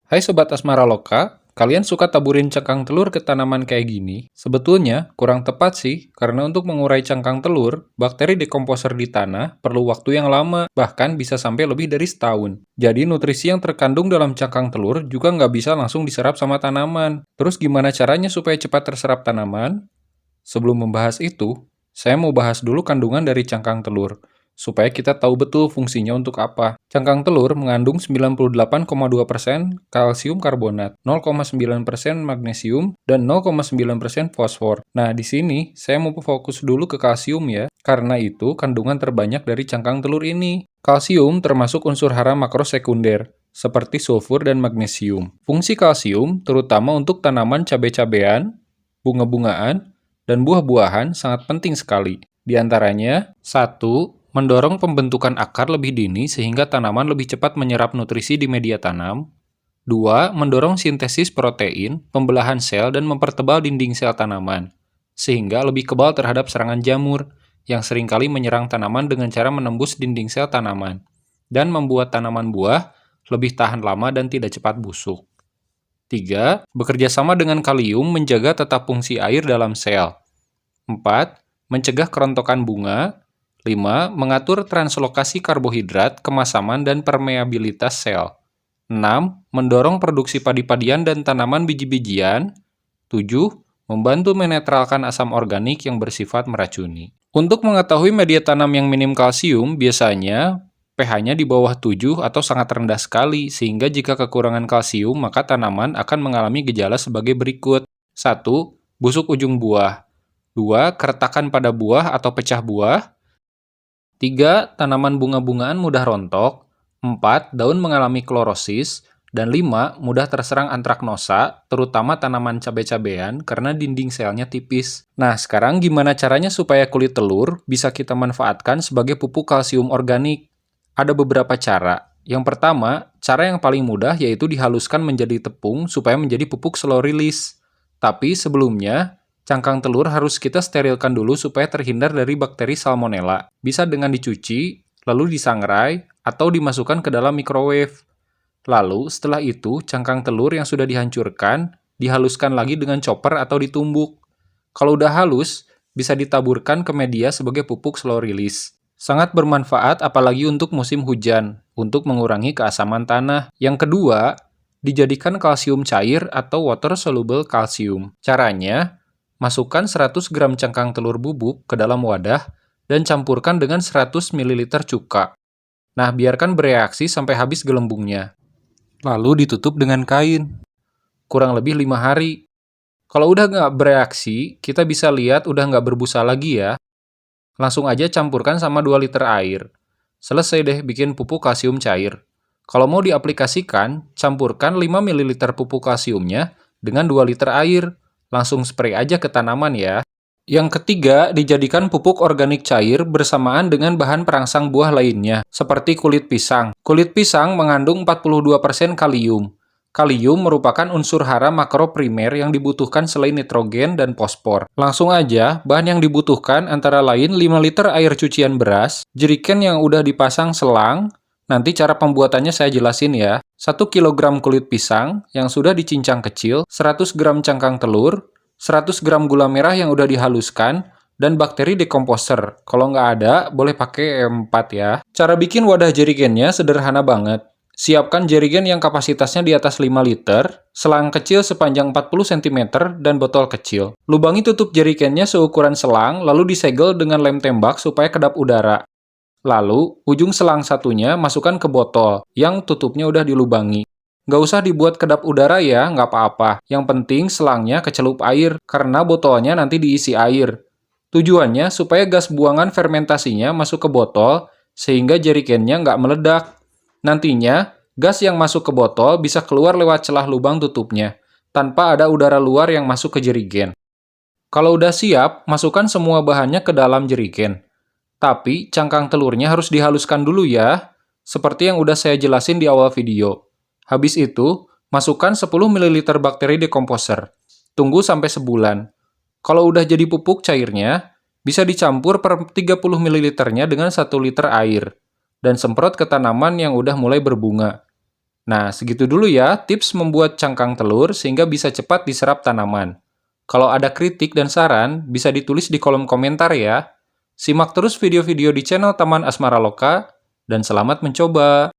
Hai Sobat Asmara Loka, kalian suka taburin cangkang telur ke tanaman kayak gini? Sebetulnya kurang tepat sih, karena untuk mengurai cangkang telur, bakteri dekomposer di tanah perlu waktu yang lama, bahkan bisa sampai lebih dari setahun. Jadi nutrisi yang terkandung dalam cangkang telur juga nggak bisa langsung diserap sama tanaman. Terus gimana caranya supaya cepat terserap tanaman? Sebelum membahas itu, saya mau bahas dulu kandungan dari cangkang telur, supaya kita tahu betul fungsinya untuk apa. Cangkang telur mengandung 98,2% kalsium karbonat, 0,9% magnesium, dan 0,9% fosfor. Nah, di sini saya mau fokus dulu ke kalsium ya, karena itu kandungan terbanyak dari cangkang telur ini. Kalsium termasuk unsur hara makrosekunder, seperti sulfur dan magnesium. Fungsi kalsium terutama untuk tanaman cabai-cabean, bunga-bungaan, dan buah-buahan sangat penting sekali. Di antaranya, 1. Mendorong pembentukan akar lebih dini sehingga tanaman lebih cepat menyerap nutrisi di media tanam. 2. Mendorong sintesis protein, pembelahan sel, dan mempertebal dinding sel tanaman, sehingga lebih kebal terhadap serangan jamur, yang seringkali menyerang tanaman dengan cara menembus dinding sel tanaman, dan membuat tanaman buah lebih tahan lama dan tidak cepat busuk. 3. Bekerja sama dengan kalium menjaga tetap fungsi air dalam sel. 4. Mencegah kerontokan bunga. 5. Mengatur translokasi karbohidrat, kemasaman, dan permeabilitas sel. 6. Mendorong produksi padi-padian dan tanaman biji-bijian. 7. Membantu menetralkan asam organik yang bersifat meracuni. Untuk mengetahui media tanam yang minim kalsium, biasanya pH-nya di bawah 7 atau sangat rendah sekali, sehingga jika kekurangan kalsium, maka tanaman akan mengalami gejala sebagai berikut. 1. Busuk ujung buah. 2. Keretakan pada buah atau pecah buah. 3. Tanaman bunga-bungaan mudah rontok. 4. Daun mengalami klorosis. Dan 5. Mudah terserang antraknosa, terutama tanaman cabai-cabean karena dinding selnya tipis. Nah, sekarang gimana caranya supaya kulit telur bisa kita manfaatkan sebagai pupuk kalsium organik? Ada beberapa cara. Yang pertama, cara yang paling mudah yaitu dihaluskan menjadi tepung supaya menjadi pupuk slow release. Tapi sebelumnya, cangkang telur harus kita sterilkan dulu supaya terhindar dari bakteri salmonella. Bisa dengan dicuci, lalu disangrai, atau dimasukkan ke dalam microwave. Lalu, setelah itu, cangkang telur yang sudah dihancurkan, dihaluskan lagi dengan chopper atau ditumbuk. Kalau udah halus, bisa ditaburkan ke media sebagai pupuk slow release. Sangat bermanfaat apalagi untuk musim hujan, untuk mengurangi keasaman tanah. Yang kedua, dijadikan kalsium cair atau water soluble calcium. Caranya, masukkan 100 gram cangkang telur bubuk ke dalam wadah dan campurkan dengan 100 ml cuka. Nah, biarkan bereaksi sampai habis gelembungnya. Lalu ditutup dengan kain. Kurang lebih 5 hari. Kalau udah nggak bereaksi, kita bisa lihat udah nggak berbusa lagi ya. Langsung aja campurkan sama 2 liter air. Selesai deh bikin pupuk kalsium cair. Kalau mau diaplikasikan, campurkan 5 ml pupuk kalsiumnya dengan 2 liter air. Langsung spray aja ke tanaman ya. Yang ketiga, dijadikan pupuk organik cair bersamaan dengan bahan perangsang buah lainnya, seperti kulit pisang. Kulit pisang mengandung 42% kalium. Kalium merupakan unsur hara makro primer yang dibutuhkan selain nitrogen dan fosfor. Langsung aja, bahan yang dibutuhkan antara lain 5 liter air cucian beras, jerigen yang udah dipasang selang, nanti cara pembuatannya saya jelasin ya. 1 kg kulit pisang yang sudah dicincang kecil, 100 gram cangkang telur, 100 gram gula merah yang udah dihaluskan, dan bakteri dekomposer. Kalau nggak ada, boleh pakai E4 ya. Cara bikin wadah jerigennya sederhana banget. Siapkan jerigen yang kapasitasnya di atas 5 liter, selang kecil sepanjang 40 cm, dan botol kecil. Lubangi tutup jerigennya seukuran selang, lalu disegel dengan lem tembak supaya kedap udara. Lalu, ujung selang satunya masukkan ke botol, yang tutupnya udah dilubangi. Nggak usah dibuat kedap udara ya, nggak apa-apa. Yang penting selangnya kecelup air, karena botolnya nanti diisi air. Tujuannya supaya gas buangan fermentasinya masuk ke botol, sehingga jerigennya nggak meledak. Nantinya, gas yang masuk ke botol bisa keluar lewat celah lubang tutupnya, tanpa ada udara luar yang masuk ke jerigen. Kalau udah siap, masukkan semua bahannya ke dalam jerigen. Tapi, cangkang telurnya harus dihaluskan dulu ya, seperti yang udah saya jelasin di awal video. Habis itu, masukkan 10 ml bakteri dekomposer. Tunggu sampai sebulan. Kalau udah jadi pupuk cairnya, bisa dicampur per 30 ml-nya dengan 1 liter air, dan semprot ke tanaman yang udah mulai berbunga. Nah, segitu dulu ya tips membuat cangkang telur sehingga bisa cepat diserap tanaman. Kalau ada kritik dan saran, bisa ditulis di kolom komentar ya. Simak terus video-video di channel Taman Asmara Loka, dan selamat mencoba!